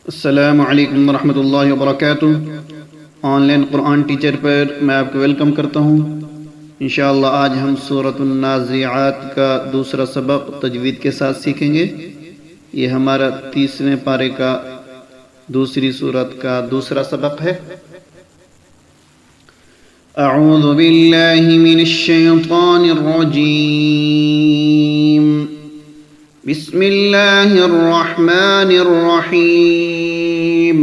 अस्सलामु अलैकुम वरहमतुल्लाहि वबरकातुह। ऑनलाइन कुरान टीचर पर मैं आपको वेलकम करता हूँ। इंशाअल्लाह आज हम सूरतुन नाज़िआत का दूसरा सबक तजवीद के साथ सीखेंगे। ये हमारा 30वें पारे का दूसरी सूरत का दूसरा सबक है। अऊज़ु बिल्लाहि मिनश शैतानिर रजीम। बिस्मिल्लाहिर रहमानिर रहीम।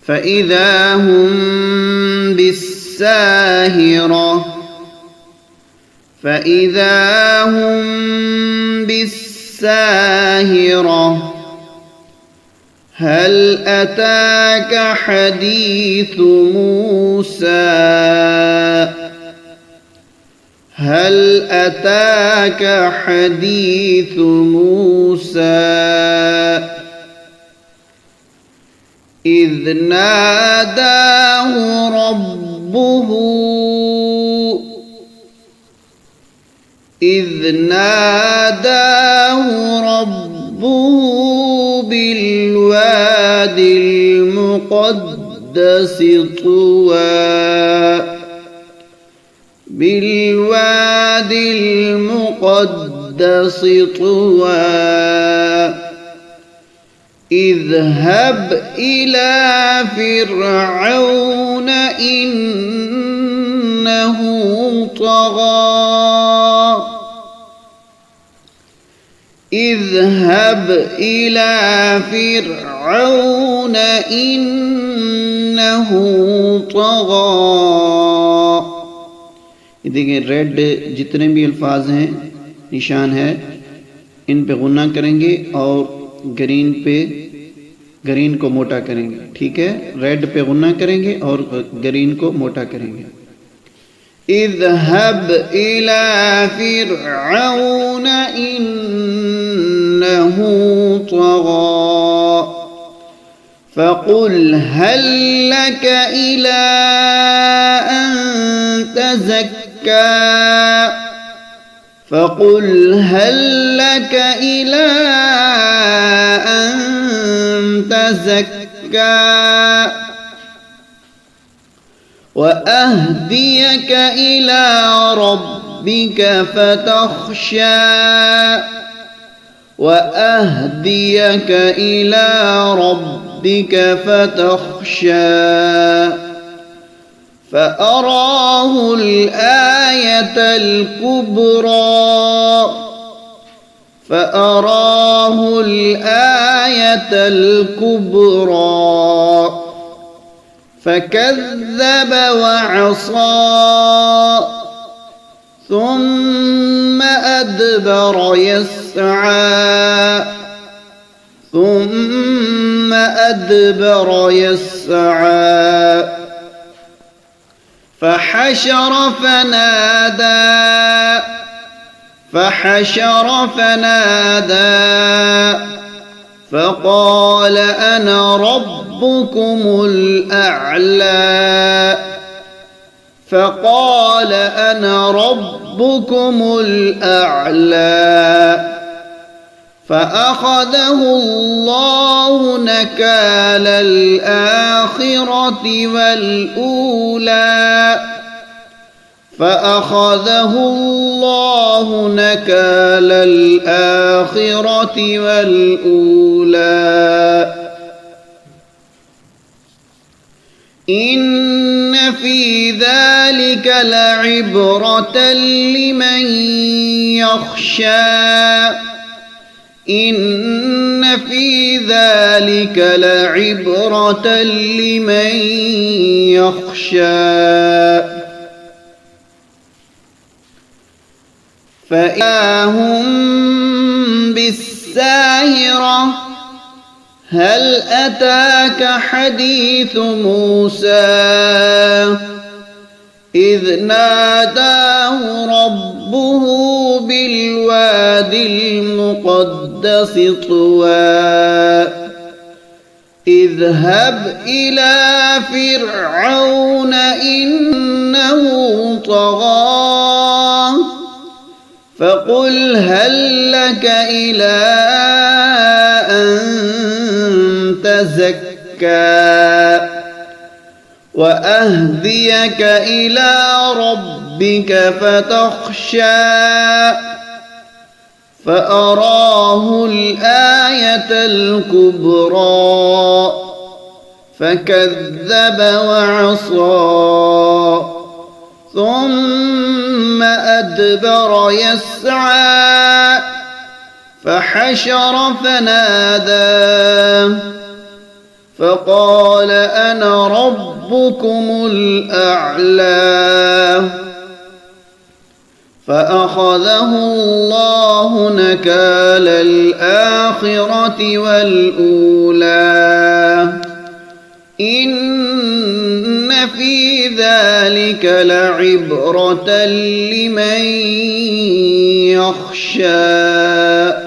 फ़इज़ा हुम बिस्साहिरा फ़इज़ा हुम बिस्साहिरा हल अताक हदीस मूसा हल अताक हदीस मूसा इज़ नादाहु रब्बुहु बिलवादिल मुक़द्दस तुवा बिलवादिल मुक़द्दस तुवा इज़हब इला फ़िरऔन इन्नहु तग़ा इज़हब इला फ़िरऔन इन्नहु तग़ा। ये देखिए रेड जितने भी अल्फाज हैं निशान है, इन पे गुन्ना करेंगे और ग्रीन को मोटा करेंगे। ठीक है, रेड पे गुन्ना करेंगे और ग्रीन को मोटा करेंगे। इज़हब इला फ़िरऔन इन्नहु तग़ा फ़क़ुल हल लक इला अन तज़क्का फ़क़ुल हल लक इला अन तज़क्का वअहदियक इला रब्बिक फ़तख़शा वअहदियक इला रब्बिक फ़तख़शा फ़अराहु अल-आयतल कुब्रा फ़कज़्ज़ब वअصى ثم أدبر يسعى فحشر فنادى فقال أنا ربكم الأعلى فأخذه الله نكال الآخرة والأولى إن في ذلك لعبرة لمن يخشى فإذا هم بالساهرة هل أتاك حديث موسى إذ ناداه ربه بالوادي المقدس طوى اذهب إلى فرعون إنه طغى فقل هل لك إلى أن تزكى وأهديك إلى ربك فتخشى فأراه الآية الكبرى فكذب وعصى ثم أدبر يسعى فحشر فنادى فقال أنا ربكم الأعلى فأخذه الله نكال الآخرة والأولى إن في ذلك لعبرة لمن يخشى